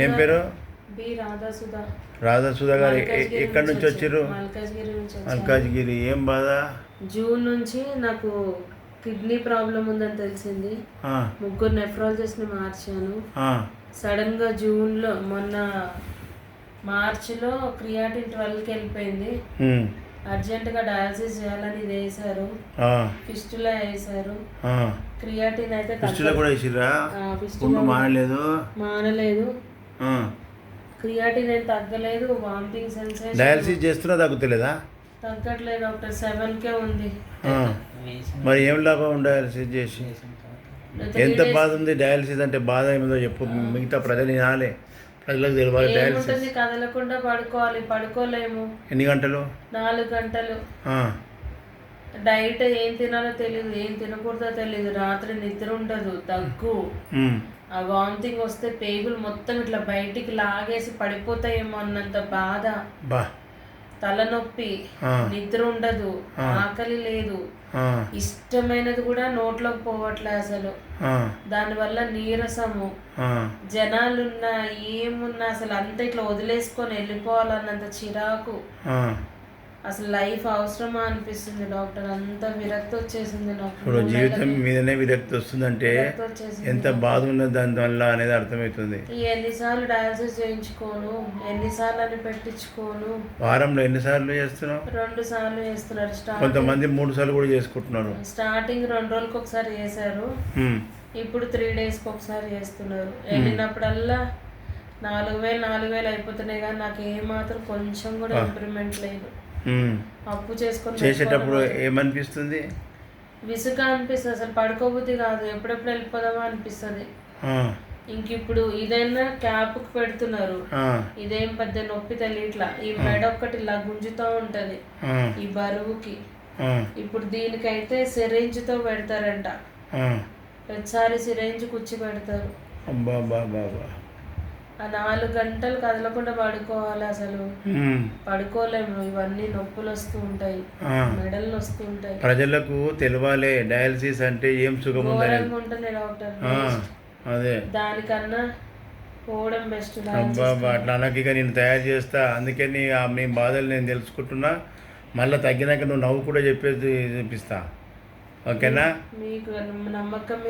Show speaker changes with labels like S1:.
S1: ఏం పేరు?
S2: రాధాసుధా గారు ఎక్కడి నుంచి వచ్చారు?
S1: మల్కాజ్గిరి.
S2: ఏం బాధ?
S1: జూన్ నుంచి నాకు కిడ్నీ ప్రాబ్లం ఉందని తెలిసింది. 3 నెఫ్రాలజిస్ట్ని మార్చాను. సడన్ గా జూన్లో మొన్న మార్చిలో క్రియాటిన్ 12కి వెళ్ళిపోయింది. అర్జెంటుగా డయాలసిస్ చేయాలని ఇది వేసారు. ఫిస్టులా వేసారు. క్రియాటిన్ అయితే మానలేదు. క్రియాటిన్ ఏం తగ్గలేదు. Vomiting sensation.
S2: డయాలసిస్ చేస్తున్నా తగ్గుతలేదా?
S1: తగ్గట్లేదు డాక్టర్. 7కే ఉంది.
S2: మరి ఏం లాభం డయాలసిస్ చేసి? ఎంత బాధ ఉంది? డయాలసిస్ అంటే బాధ ఏమిందో చెప్పు, మిగతా ప్రజలు వినాలి, ప్రజలకు తెలియాలి. డయాలసిస్
S1: కదలకుండా పడుకోవాలి, పడుకోలేము.
S2: ఎన్ని గంటలు?
S1: 4 గంటలు. డైట్ ఏం తినాలో తెలియదు, ఏం తినకూడదో తెలియదు. రాత్రి నిద్ర ఉండదు, దగ్గు, ఆ వామిటింగ్ వస్తే పేగులు మొత్తం ఇట్లా బయటికి లాగేసి పడిపోతాయేమో అన్నంత బాధ. తలనొప్పి, నిద్ర ఉండదు, ఆకలి లేదు, ఇష్టమైనది కూడా నోట్లోకి పోవట్లే అసలు. దానివల్ల నీరసము, జనాలున్నా ఏమున్నా అసలు అంత ఇట్లా వదిలేసుకొని వెళ్ళిపోవాలన్నంత చిరాకు. అసలు లైఫ్ అవసరమా అనిపిస్తుంది డాక్టర్. అంత విరక్తి వచ్చేసింది నాకు.
S2: ఇప్పుడు జీవితం మీదనే విరక్తి వస్తుందంటే ఎంత బాధ ఉన్నది దానివల్ల అనేది అర్థమవుతుంది.
S1: ఎన్నిసార్లు డయాలసిస్ చేయించుకోను, ఎన్నిసార్లు అని పెట్టించుకోను.
S2: వారంలో ఎన్నిసార్లు చేస్తున్నావు?
S1: 2 సార్లు చేస్తున్నారు.
S2: కొంతమంది 3 సార్లు కూడా చేసుకుంటున్నారు.
S1: స్టార్టింగ్ 2 రోజులకు ఒకసారి చేశారు, ఇప్పుడు 3 డేస్కి ఒకసారి చేస్తున్నారు. వెళ్ళినప్పుడల్లా 4000 అయిపోతున్నాయి, కానీ నాకు ఏమాత్రం కొంచెం కూడా ఇంప్రూవ్మెంట్ లేదు. అప్పు చేసుకొని
S2: చేసేటప్పుడు ఏమనిపిస్తుంది?
S1: విసుగా అనిపిస్తుంది. అసలు పడుకోబుద్ధి కాదు, ఎప్పుడెప్పుడు వెళ్ళిపోదామా అనిపిస్తుంది. ఇంక ఇప్పుడు ఇదైనా క్యాప్కి పెడుతున్నారు, ఇదేం పెద్ద నొప్పి తెలియట్లా. ఈ మెడ ఒక్కటి ఇలా గుంజుతూ ఉంటది ఈ బరువుకి. ఇప్పుడు దీనికైతే సిరేంజ్తో పెడతారంట. ప్రతిసారి సిరేంజ్ కుచ్చి పెడతారు. ఆ 4 గంటలు కదలకుండా పడుకోవాలి. అసలు పడుకోలేము. ఇవన్నీ నొప్పులు వస్తూ ఉంటాయి, మెడలు వస్తూ ఉంటాయి.
S2: ప్రజలకు తెలియాలి డయాలసిస్ అంటే ఏం సుఖం
S1: ఉంటుంది డాక్టర్.
S2: అదే
S1: దానికన్నా పోవడం బెస్ట్.
S2: అట్లా అనక ఇక నేను తయారు చేస్తా. అందుకే నీ బాధలు నేను తెలుసుకుంటున్నా. మళ్ళీ తగ్గినాక నువ్వు నవ్వు కూడా చెప్పేసి చూపిస్తా. ఓకేనా?
S1: మీకు నమ్మకం